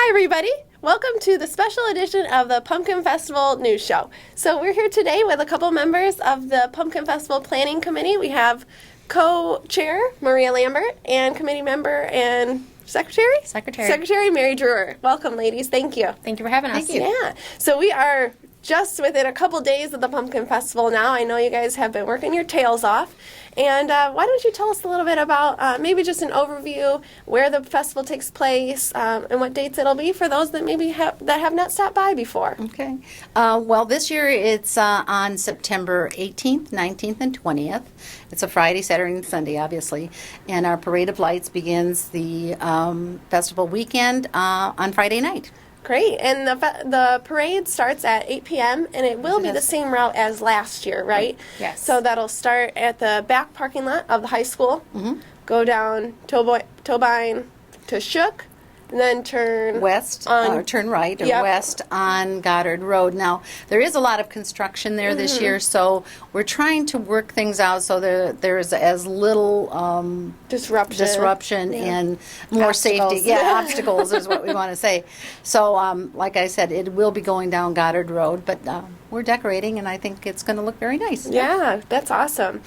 Hi, everybody. Welcome to the special edition of the Pumpkin Festival News Show. So we're here today with a couple members of the Pumpkin Festival Planning Committee. We have co-chair Maria Lambert and committee member and Secretary Mary Drewer. Welcome, ladies. Thank you. Thank you for having us. Yeah. So we are just within a couple days of the Pumpkin Festival now. I know you guys have been working your tails off. And why don't you tell us a little bit about maybe just an overview, where the festival takes place, and what dates it'll be for those that maybe have not stopped by before. Okay. Well, this year it's on September 18th, 19th, and 20th. It's a Friday, Saturday, and Sunday, obviously. And our Parade of Lights begins the festival weekend on Friday night. Great. And the parade starts at 8 p.m., and it will be the same route as last year, right? Yes. So that'll start at the back parking lot of the high school, go down Tobine to Shook, and then turn West, or turn right, or west on Goddard Road. Now, there is a lot of construction there this year, so we're trying to work things out so there's as little disruption and more Obstacles. safety. Yeah, obstacles is what we want to say. So, like I said, it will be going down Goddard Road, but we're decorating, and I think it's going to look very nice. Yeah, that's awesome.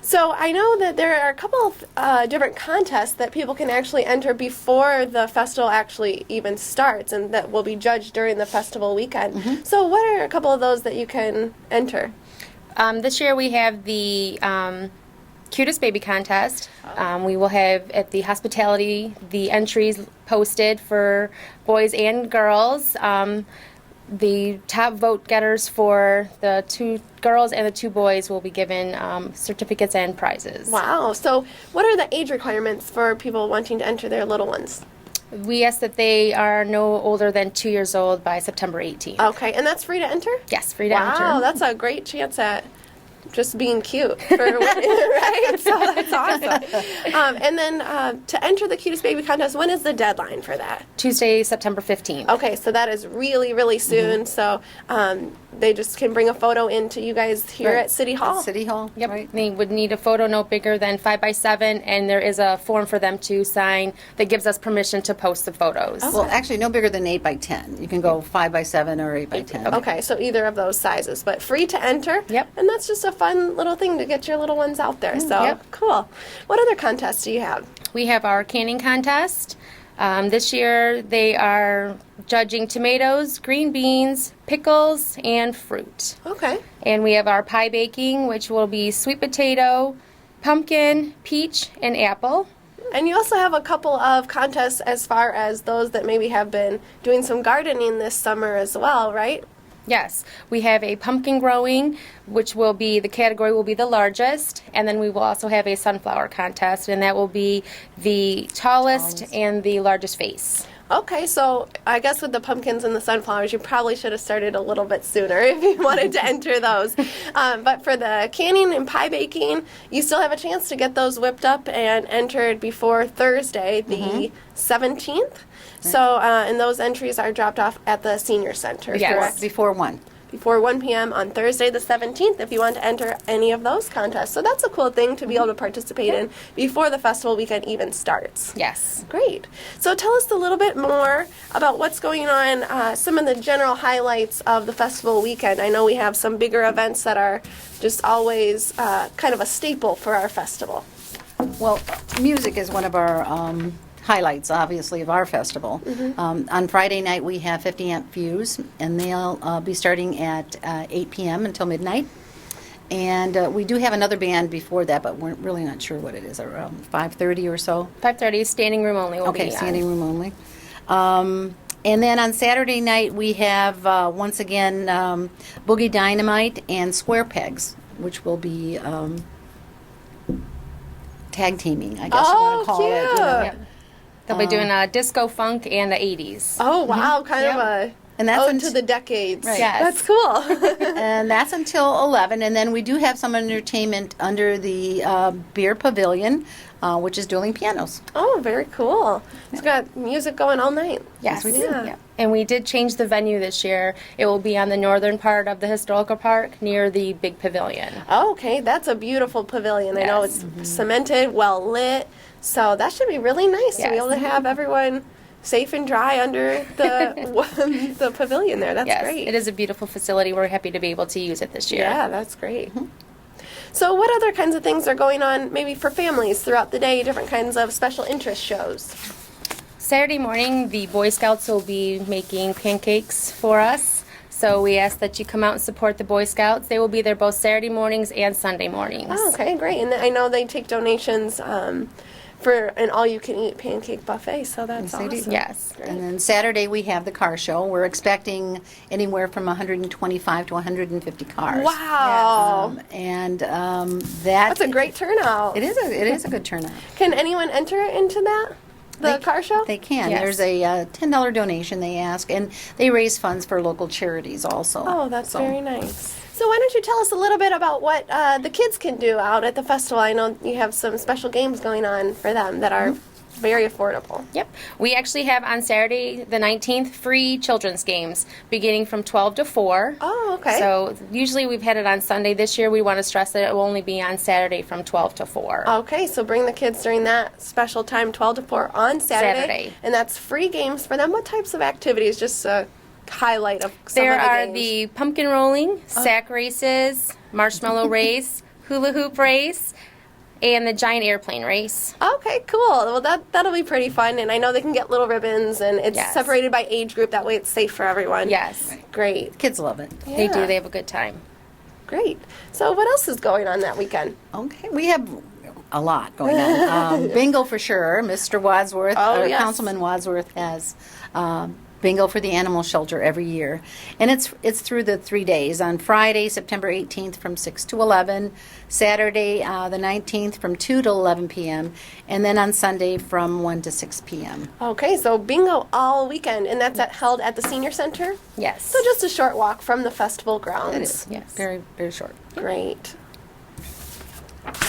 So I know that there are a couple of different contests that people can actually enter before the festival actually even starts, and that will be judged during the festival weekend. So what are a couple of those that you can enter? This year we have the cutest baby contest. We will have at the hospitality the entries posted for boys and girls. The top vote getters for the 2 girls and the 2 boys will be given certificates and prizes. Wow. So what are the age requirements for people wanting to enter their little ones? We ask that they are no older than 2 years old by September 18th. Okay. And that's free to enter? Yes, free to enter. Wow. That's a great chance at just being cute for women, right? So that's awesome. And then to enter the cutest baby contest, when is the deadline for that? Tuesday, September 15th. Okay, so that is really, really soon. So they just can bring a photo in to you guys here at City Hall. At City Hall, Yep. right. They would need a photo no bigger than 5 by 7, and there is a form for them to sign that gives us permission to post the photos. Well, actually, no bigger than 8 by 10. You can go 5 by 7 or 8 by 10. Okay, so either of those sizes, but free to enter. Yep. And that's just a fun little thing to get your little ones out there. So Yep. cool. What other contests do you have? We have our canning contest. This year they are judging tomatoes, green beans, pickles, and fruit. Okay. And we have our pie baking, which will be sweet potato, pumpkin, peach, and apple. And you also have a couple of contests as far as those that maybe have been doing some gardening this summer as well, right? Yes, we have a pumpkin growing, which will be, the category will be the largest, and then we will also have a sunflower contest, and that will be the tallest and the largest vase. Okay, so I guess with the pumpkins and the sunflowers, you probably should have started a little bit sooner if you wanted to enter those. But for the canning and pie baking, you still have a chance to get those whipped up and entered before Thursday, the 17th. So, and those entries are dropped off at the senior center. Yes. Correct? Before 1. Before 1 p.m. on Thursday the 17th if you want to enter any of those contests. So that's a cool thing to be able to participate in before the festival weekend even starts. Yes. Great. So tell us a little bit more about what's going on, some of the general highlights of the festival weekend. I know we have some bigger events that are just always kind of a staple for our festival. Well, music is one of our highlights, obviously, of our festival. On Friday night, we have 50 Amp Fuse, and they'll be starting at 8 p.m. until midnight. And we do have another band before that, but we're really not sure what it is, around 5:30 or so. 5:30, standing room only will be Okay, on. standing room only. And then on Saturday night, we have, once again, Boogie Dynamite and Square Pegs, which will be tag teaming, I guess you want to call it. You know. Cute. They'll be doing disco funk and the 80s. Oh, wow, kind of a And that's ode to the decades. Right. Yes. That's cool. And that's until 11. And then we do have some entertainment under the Beer Pavilion, which is dueling pianos. Oh, very cool. It's got music going all night. Yes, we do. Yeah. And we did change the venue this year. It will be on the northern part of the historical park near the big pavilion. Oh, okay, that's a beautiful pavilion. I know it's cemented, well lit, so that should be really nice to be Yes. able to have everyone safe and dry under the the pavilion there. That's Yes, great. it is a beautiful facility. We're happy to be able to use it this year. Yeah, that's great. So what other kinds of things are going on maybe for families throughout the day, different kinds of special interest shows? Saturday morning, the Boy Scouts will be making pancakes for us. So we ask that you come out and support the Boy Scouts. They will be there both Saturday mornings and Sunday mornings. Oh, okay, great. And I know they take donations for an all-you-can-eat pancake buffet, so that's Yes, they do. awesome. Yes. And then Saturday, we have the car show. We're expecting anywhere from 125 to 150 cars. Wow. That's That's a great turnout. It is a good turnout. Can anyone enter into that? The car show? They can. Yes. There's a $10 donation they ask, and they raise funds for local charities also. Oh, that's So- very nice. So why don't you tell us a little bit about what the kids can do out at the festival? I know you have some special games going on for them that are very affordable. Yep. We actually have on Saturday the 19th free children's games beginning from 12 to 4. Oh, okay. So usually we've had it on Sunday. This year we want to stress that it will only be on Saturday from 12 to 4. Okay, so bring the kids during that special time, 12 to 4 on Saturday. And that's free games for them. What types of activities? Just a highlight of some There of the are games. the pumpkin rolling, sack races, marshmallow race, hula hoop race, and the giant airplane race. Okay, cool. Well, that'll be pretty fun, and I know they can get little ribbons, and it's Yes. separated by age group. That way, it's safe for everyone. Yes. Great. Kids love it. They Yeah. do. They have a good time. Great. So, what else is going on that weekend? Okay, we have a lot going on. Bingo for sure. Mr. Wadsworth, Oh, yes. Councilman Wadsworth has bingo for the animal shelter every year, and it's through the 3 days. On Friday, September 18th, from 6 to 11. Saturday, the 19th, from 2 to 11 p.m., and then on Sunday from 1 to 6 p.m. Okay, so bingo all weekend, and that's held at the senior center. Yes. So just a short walk from the festival grounds. It is Yes. very very short. Great.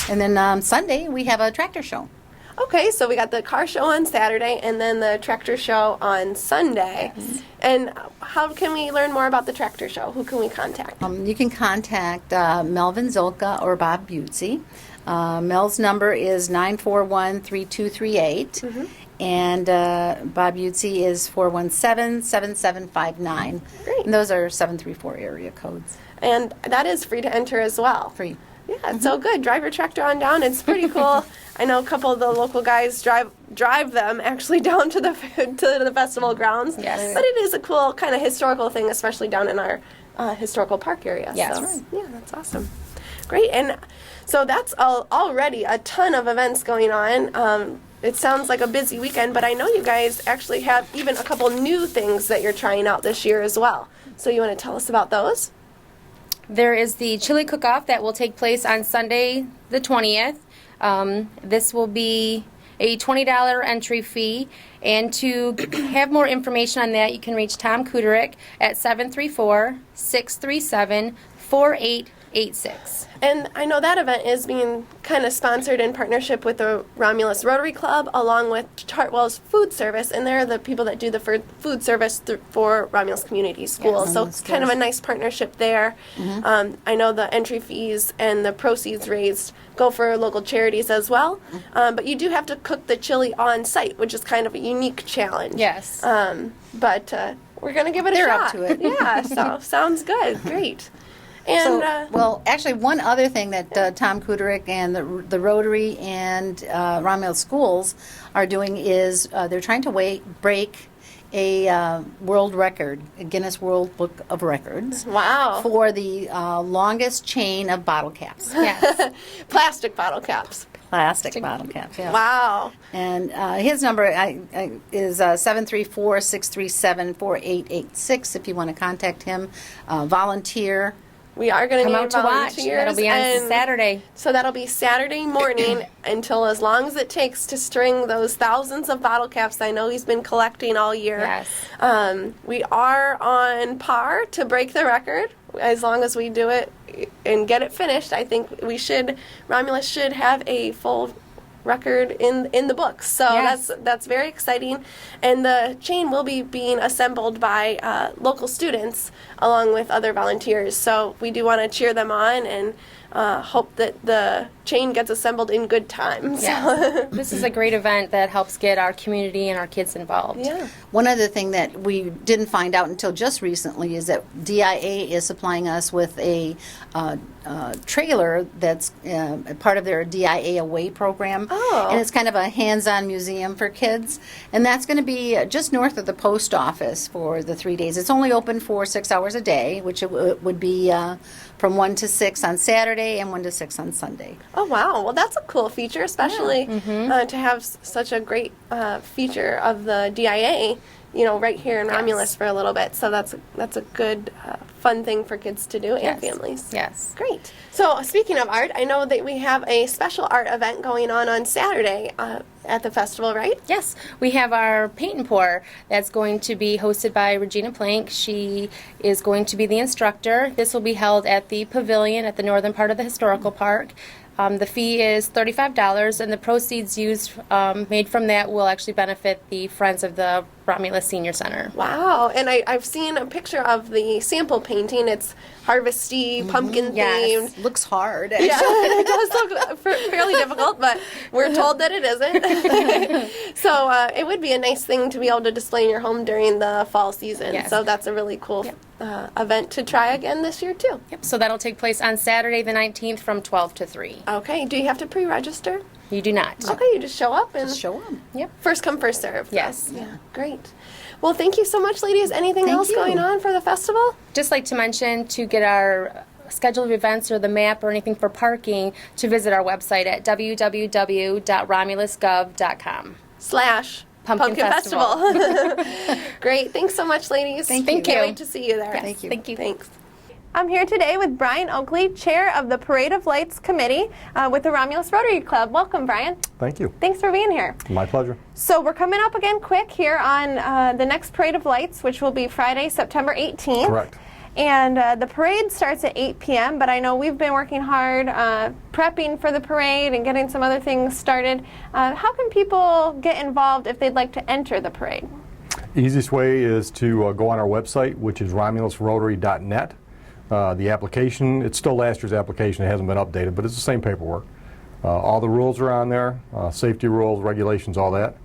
And then Sunday we have a tractor show. Okay, so we got the car show on Saturday and then the tractor show on Sunday. And how can we learn more about the tractor show? Who can we contact? You can contact Melvin Zolka or Bob Butzi. Mel's number is 941-3238, and Bob Butzi is 417-7759. Great. And those are 734 area codes. And that is free to enter as well. Free. Yeah, it's so good. Drive your tractor on down. It's pretty cool. I know a couple of the local guys drive them actually down to the festival grounds. Yes. But it is a cool kind of historical thing, especially down in our historical park area. Yes. So, Right. yeah, that's awesome. Great. And so that's already a ton of events going on. It sounds like a busy weekend, but I know you guys actually have even a couple new things that you're trying out this year as well. So you want to tell us about those? There is the chili cook-off that will take place on Sunday the 20th. This will be a $20 entry fee. And to have more information on that, you can reach Tom Kuderick at 734-637-4886. And I know that event is being kind of sponsored in partnership with the Romulus Rotary Club along with Chartwell's Food Service, and they're the people that do the food service for Romulus Community Schools. So Romulus it's kind of a schools. nice partnership there. I know the entry fees and the proceeds raised go for local charities as well. But you do have to cook the chili on site, which is kind of a unique challenge. Yes. But we're going to give it a They're shot. up to it. Yeah, so sounds good. Great. And Well, actually, one other thing that Tom Kuderick and the Rotary and Romulus Schools are doing is they're trying to break a world record, a Guinness World Book of Records, wow. for the longest chain of bottle caps. Yes. Plastic bottle caps. Plastic bottle caps, yeah. Wow. And his number is 734-637-4886 if you want to contact him. Volunteer. We are going to Come need out to watch. volunteers. That'll be on and Saturday. So that'll be Saturday morning until as long as it takes to string those thousands of bottle caps I know he's been collecting all year. Yes. We are on par to break the record as long as we do it and get it finished. I think Romulus should have a full record in the books. So Yes. that's very exciting. And the chain will be being assembled by local students along with other volunteers. So we do want to cheer them on and hope that the chain gets assembled in good time. So. Yes. This is a great event that helps get our community and our kids involved. Yeah. One other thing that we didn't find out until just recently is that DIA is supplying us with a trailer that's part of their DIA Away program. Oh. And it's kind of a hands-on museum for kids. And that's going to be just north of the post office for the 3 days. It's only open for 6 hours a day, which it would be from 1 to 6 on Saturday and 1 to 6 on Sunday. Oh, wow. Well, that's a cool feature, especially to have such a great feature of the DIA, right here in Romulus for a little bit. So that's a good, fun thing for kids to do and families. Yes. Great. So speaking of art, I know that we have a special art event going on Saturday at the festival, right? Yes, we have our paint and pour that's going to be hosted by Regina Plank. She is going to be the instructor. This will be held at the pavilion at the northern part of the historical park. The fee is $35, and the proceeds made from that will actually benefit the Friends of the Romulus Senior Center. Wow. And I've seen a picture of the sample painting. It's harvesty, pumpkin Yes. themed. Looks hard. Yeah, it does look fairly difficult, but we're told that it isn't. So it would be a nice thing to be able to display in your home during the fall season. Yes. So that's a really cool event to try again this year, too. Yep, so that'll take place on Saturday the 19th from 12 to 3. Okay. Do you have to pre-register? You do not. Okay, you just show up and Just show them. Yep. first come, first serve. Yes. Yeah, great. Well, thank you so much, ladies. Anything Thank else you. going on for the festival? Just like to mention to get our schedule of events or the map or anything for parking to visit our website at www.romulusgov.com. / Pumpkin Festival. Great. Thanks so much, ladies. Thank you. Can't wait to see you there. Yes, Thank you. Thank you. Thanks. I'm here today with Brian Oakley, Chair of the Parade of Lights Committee with the Romulus Rotary Club. Welcome, Brian. Thank you. Thanks for being here. My pleasure. So we're coming up again quick here on the next Parade of Lights, which will be Friday, September 18th. Correct. And the parade starts at 8 p.m., but I know we've been working hard prepping for the parade and getting some other things started. How can people get involved if they'd like to enter the parade? Easiest way is to go on our website, which is romulusrotary.net. The application, it's still last year's application. It hasn't been updated, but it's the same paperwork. All the rules are on there, safety rules, regulations, all that.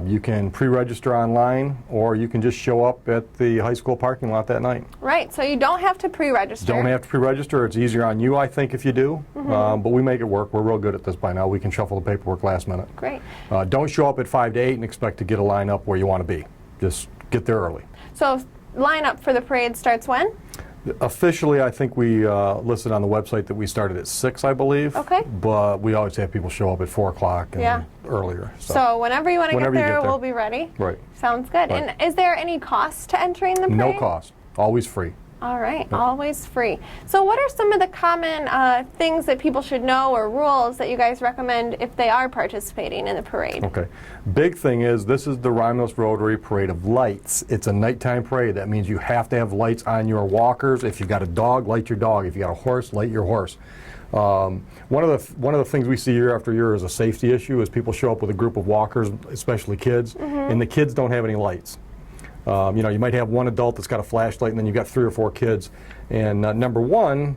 You can pre-register online, or you can just show up at the high school parking lot that night. Right, so you don't have to pre-register. Don't have to pre-register. It's easier on you, I think, if you do. But we make it work. We're real good at this by now. We can shuffle the paperwork last minute. Great. Don't show up at 5 to 8 and expect to get a line up where you want to be. Just get there early. So lineup for the parade starts when? Officially, I think we listed on the website that we started at 6, I believe. Okay. But we always have people show up at 4 o'clock and earlier. So whenever you want to get Whenever you there, get there. we'll be ready. Right. Sounds good. Right. And is there any cost to entering the parade? No cost. Always free. All right, always free. So what are some of the common things that people should know or rules that you guys recommend if they are participating in the parade? Okay. Big thing is this is the Romulus Rotary Parade of Lights. It's a nighttime parade. That means you have to have lights on your walkers. If you've got a dog, light your dog. If you got a horse, light your horse. One of the things we see year after year as a safety issue is people show up with a group of walkers, especially kids, and the kids don't have any lights. You might have one adult that's got a flashlight, and then you've got 3 or 4 kids. And number one,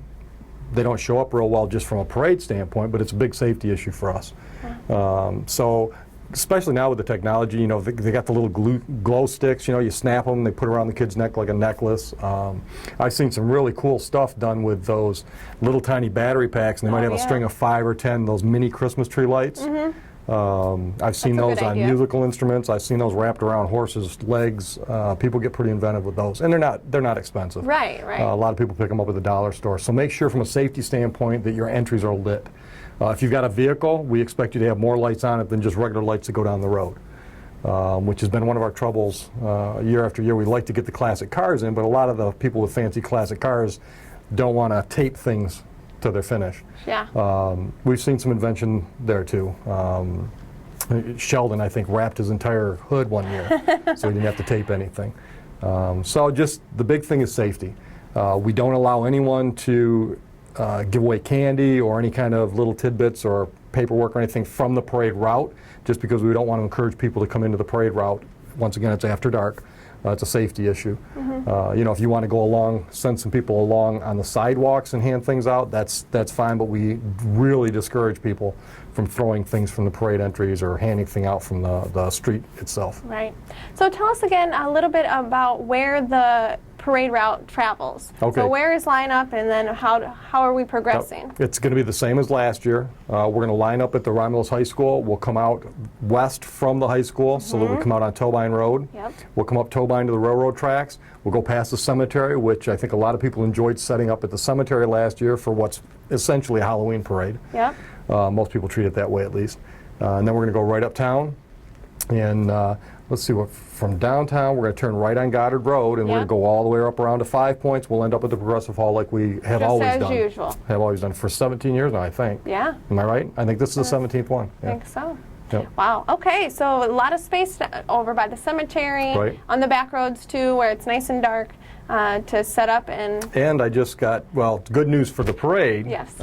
they don't show up real well just from a parade standpoint, but it's a big safety issue for us. So, especially now with the technology, they got the little glow sticks. You snap them, they put around the kid's neck like a necklace. I've seen some really cool stuff done with those little tiny battery packs, and they might have a string of 5 or 10 those mini Christmas tree lights. I've seen those on musical instruments. I've seen those wrapped around horses' legs. People get pretty inventive with those, and they're not expensive. Right. A lot of people pick them up at the dollar store. So make sure from a safety standpoint that your entries are lit. If you've got a vehicle, we expect you to have more lights on it than just regular lights that go down the road, which has been one of our troubles year after year. We like to get the classic cars in, but a lot of the people with fancy classic cars don't want to tape things to their finish. Yeah. We've seen some invention there too. Sheldon, I think, wrapped his entire hood one year, so he didn't have to tape anything. So just the big thing is safety. We don't allow anyone to give away candy or any kind of little tidbits or paperwork or anything from the parade route, just because we don't want to encourage people to come into the parade route. Once again, it's after dark. It's a safety issue. If you want to go along, send some people along on the sidewalks and hand things out, that's fine, but we really discourage people from throwing things from the parade entries or handing things out from the street itself. Right. So tell us again a little bit about where the parade route travels. Okay. So where is lineup, and then how are we progressing? It's going to be the same as last year. We're going to line up at the Romulus High School. We'll come out west from the high school, so that we come out on Tobine Road. Yep. We'll come up Tobine to the railroad tracks. We'll go past the cemetery, which I think a lot of people enjoyed setting up at the cemetery last year for what's essentially a Halloween parade. Yep. Most people treat it that way, at least. And then we're going to go right uptown. And let's see, from downtown, we're going to turn right on Goddard Road, and we're going to go all the way up around to 5 Points. We'll end up at the Progressive Hall like we have always done. Just as usual. Have always done for 17 years now, I think. Yeah. Am I right? I think this is the 17th one. I think so. Yep. Wow. Okay. So a lot of space over by the cemetery, Right. on the back roads too, where it's nice and dark, to set up and. And I just got, well, good news for the parade. Yes.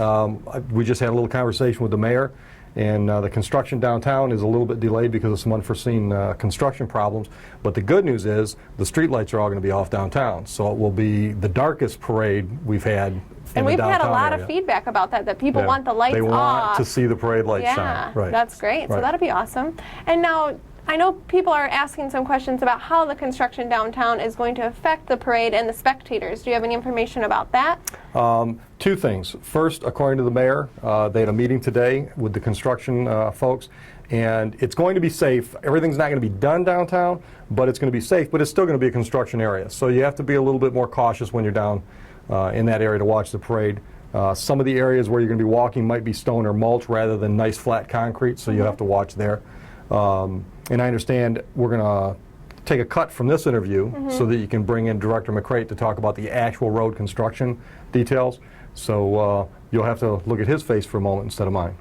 We just had a little conversation with the mayor, and the construction downtown is a little bit delayed because of some unforeseen construction problems. But the good news is the street lights are all going to be off downtown, so it will be the darkest parade we've had. And we've had a lot area. of feedback about that people Yeah. want the lights off. They want to see the parade lights Yeah, shine. Right. that's great. So Right. that'll be awesome. And now, I know people are asking some questions about how the construction downtown is going to affect the parade and the spectators. Do you have any information about that? Two things. First, according to the mayor, they had a meeting today with the construction folks, and it's going to be safe. Everything's not going to be done downtown, but it's going to be safe, but it's still going to be a construction area. So you have to be a little bit more cautious when you're down in that area to watch the parade. Some of the areas where you're going to be walking might be stone or mulch rather than nice flat concrete, so you have to watch there. And I understand we're going to take a cut from this interview so that you can bring in Director McCrate to talk about the actual road construction details. So you'll have to look at his face for a moment instead of mine.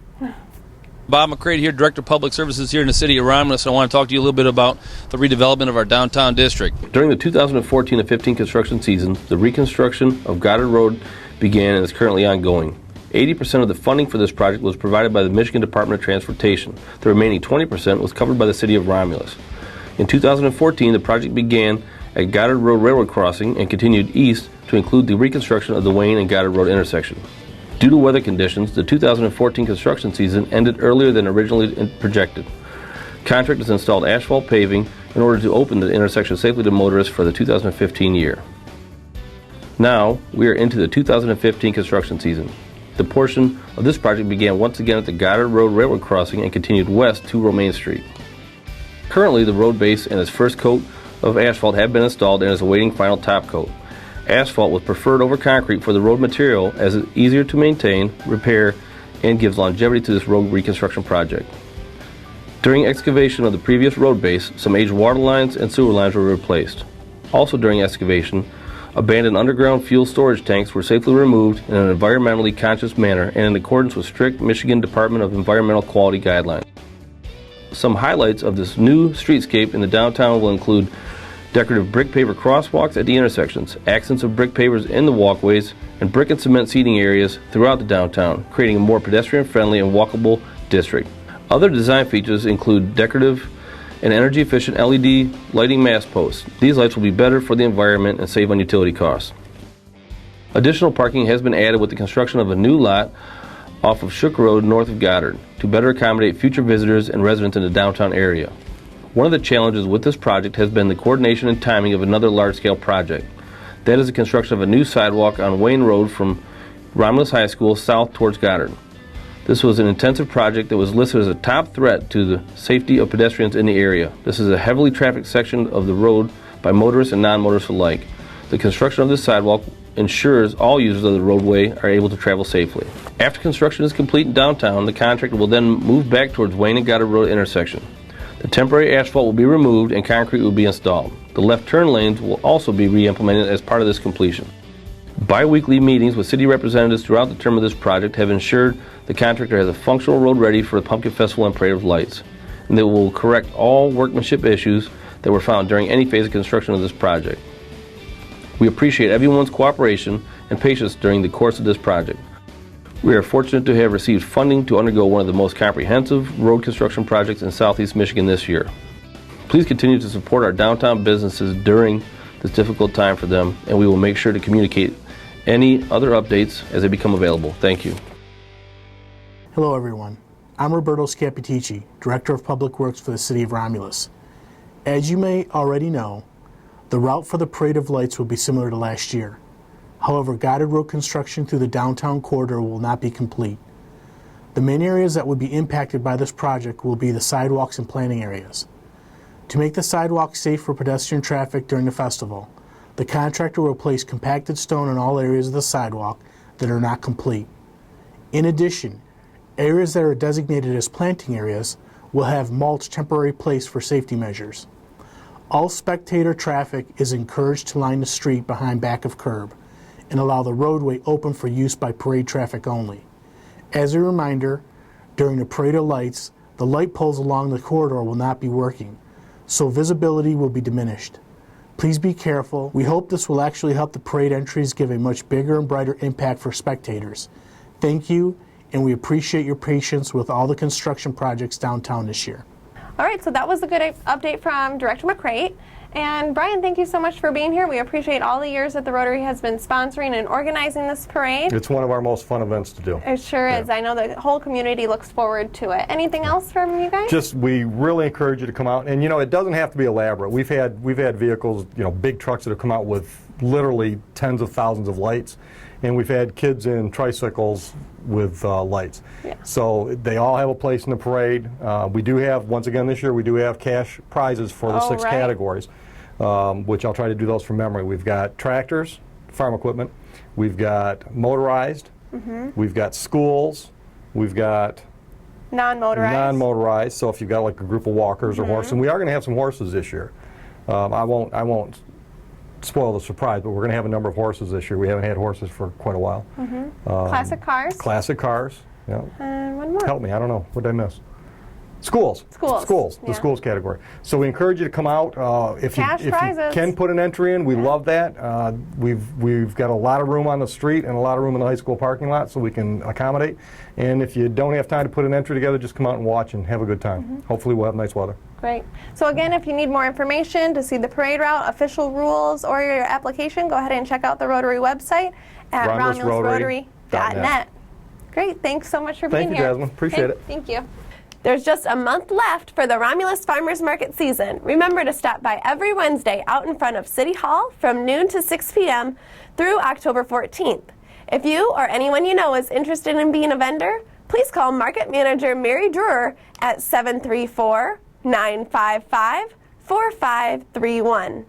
Bob McCrate here, Director of Public Services here in the city of Romulus. I want to talk to you a little bit about the redevelopment of our downtown district. During the 2014-15 construction season, the reconstruction of Goddard Road began and is currently ongoing. 80% of the funding for this project was provided by the Michigan Department of Transportation. The remaining 20% was covered by the city of Romulus. In 2014, the project began at Goddard Road Railroad Crossing and continued east to include the reconstruction of the Wayne and Goddard Road intersection. Due to weather conditions, the 2014 construction season ended earlier than originally projected. Contractors installed asphalt paving in order to open the intersection safely to motorists for the 2015 year. Now, we are into the 2015 construction season. The portion of this project began once again at the Goddard Road Railroad Crossing and continued west to Romaine Street. Currently, the road base and its first coat of asphalt have been installed and is awaiting final top coat. Asphalt was preferred over concrete for the road material as it is easier to maintain, repair, and gives longevity to this road reconstruction project. During excavation of the previous road base, some aged water lines and sewer lines were replaced. Also during excavation, abandoned underground fuel storage tanks were safely removed in an environmentally conscious manner and in accordance with strict Michigan Department of Environmental Quality guidelines. Some highlights of this new streetscape in the downtown will include decorative brick paver crosswalks at the intersections, accents of brick pavers in the walkways, and brick and cement seating areas throughout the downtown, creating a more pedestrian-friendly and walkable district. Other design features include decorative and energy-efficient LED lighting mast posts. These lights will be better for the environment and save on utility costs. Additional parking has been added with the construction of a new lot off of Shook Road north of Goddard to better accommodate future visitors and residents in the downtown area. One of the challenges with this project has been the coordination and timing of another large-scale project. That is the construction of a new sidewalk on Wayne Road from Romulus High School south towards Goddard. This was an intensive project that was listed as a top threat to the safety of pedestrians in the area. This is a heavily trafficked section of the road by motorists and non-motorists alike. The construction of this sidewalk ensures all users of the roadway are able to travel safely. After construction is complete in downtown, the contractor will then move back towards Wayne and Goddard Road intersection. The temporary asphalt will be removed and concrete will be installed. The left turn lanes will also be re-implemented as part of this completion. Bi-weekly meetings with city representatives throughout the term of this project have ensured the contractor has a functional road ready for the Pumpkin Festival and Parade of Lights, and they will correct all workmanship issues that were found during any phase of construction of this project. We appreciate everyone's cooperation and patience during the course of this project. We are fortunate to have received funding to undergo one of the most comprehensive road construction projects in Southeast Michigan this year. Please continue to support our downtown businesses during this difficult time for them, and we will make sure to communicate any other updates as they become available. Thank you. Hello everyone, I'm Roberto Scapitici, Director of Public Works for the City of Romulus. As you may already know, the route for the Parade of Lights will be similar to last year. However, guided road construction through the downtown corridor will not be complete. The main areas that would be impacted by this project will be the sidewalks and planting areas. To make the sidewalks safe for pedestrian traffic during the festival, the contractor will place compacted stone in all areas of the sidewalk that are not complete. In addition, areas that are designated as planting areas will have mulch temporarily placed for safety measures. All spectator traffic is encouraged to line the street behind back of curb and allow the roadway open for use by parade traffic only. As a reminder, during the Parade of Lights, the light poles along the corridor will not be working, so visibility will be diminished. Please be careful. We hope this will actually help the parade entries give a much bigger and brighter impact for spectators. Thank you, and we appreciate your patience with all the construction projects downtown this year. All right, so that was a good update from Director McCrate. And Brian, thank you so much for being here. We appreciate all the years that the Rotary has been sponsoring and organizing this parade. It's one of our most fun events to do. It sure is. I know the whole community looks forward to it. Anything else from you guys? Just, we really encourage you to come out, and it doesn't have to be elaborate. We've had vehicles, big trucks that have come out with literally tens of thousands of lights, and we've had kids in tricycles with lights. Yeah. So they all have a place in the parade. We do have, once again this year, we do have cash prizes for the 6 categories, which I'll try to do those from memory. We've got tractors, farm equipment, we've got motorized, we've got schools, we've got non-motorized. So if you've got like a group of walkers or horses, and we are going to have some horses this year. I won't spoil the surprise, but we're going to have a number of horses this year. We haven't had horses for quite a while. Classic cars. Classic cars. Yeah. And one more. Help me. I don't know. What did I miss? Schools. Schools. The Yeah. schools category. So we encourage you to come out. If you can put an entry in, we love that. We've got a lot of room on the street and a lot of room in the high school parking lot, so we can accommodate. And if you don't have time to put an entry together, just come out and watch and have a good time. Hopefully we'll have nice weather. Great. So again, if you need more information to see the parade route, official rules, or your application, go ahead and check out the Rotary website at romulusrotary.net. Great. Thanks so much for being here. Thank you, Jasmine. Appreciate it. Thank you. There's just a month left for the Romulus Farmers Market season. Remember to stop by every Wednesday out in front of City Hall from noon to 6 p.m. through October 14th. If you or anyone you know is interested in being a vendor, please call Market Manager Mary Drewer at 734-955-4531.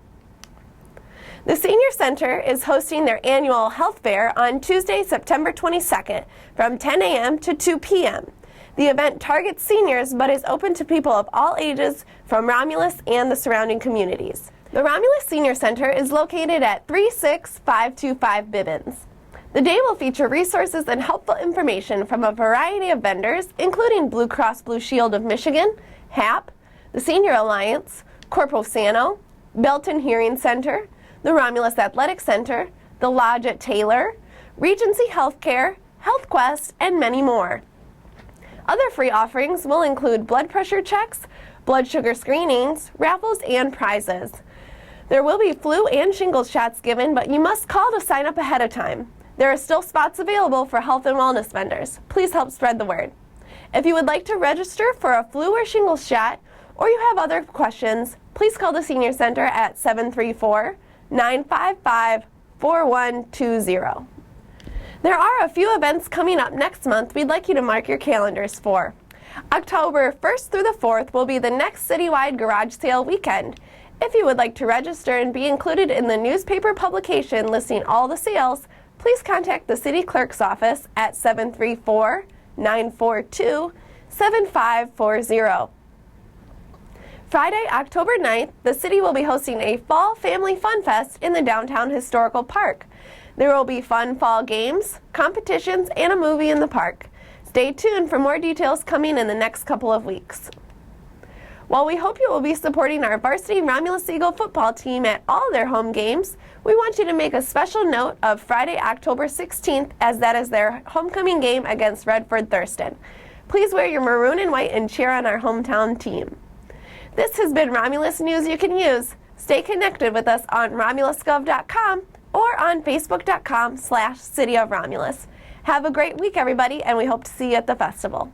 The Senior Center is hosting their annual health fair on Tuesday, September 22nd from 10 a.m. to 2 p.m. The event targets seniors but is open to people of all ages from Romulus and the surrounding communities. The Romulus Senior Center is located at 36525 Bibbins. The day will feature resources and helpful information from a variety of vendors, including Blue Cross Blue Shield of Michigan, HAP, the Senior Alliance, Corpo Sano, Belton Hearing Center, the Romulus Athletic Center, the Lodge at Taylor, Regency Healthcare, HealthQuest, and many more. Other free offerings will include blood pressure checks, blood sugar screenings, raffles, and prizes. There will be flu and shingles shots given, but you must call to sign up ahead of time. There are still spots available for health and wellness vendors. Please help spread the word. If you would like to register for a flu or shingles shot, or you have other questions, please call the Senior Center at 734-955-4120. There are a few events coming up next month we'd like you to mark your calendars for. October 1st through the 4th will be the next citywide garage sale weekend. If you would like to register and be included in the newspaper publication listing all the sales, please contact the City Clerk's office at 734-942-7540. Friday, October 9th, the city will be hosting a Fall Family Fun Fest in the Downtown Historical Park. There will be fun fall games, competitions, and a movie in the park. Stay tuned for more details coming in the next couple of weeks. While we hope you will be supporting our varsity Romulus Eagle football team at all their home games, we want you to make a special note of Friday, October 16th, as that is their homecoming game against Redford Thurston. Please wear your maroon and white and cheer on our hometown team. This has been Romulus News You Can Use. Stay connected with us on romulusgov.com or on facebook.com/City of Romulus. Have a great week, everybody, and we hope to see you at the festival.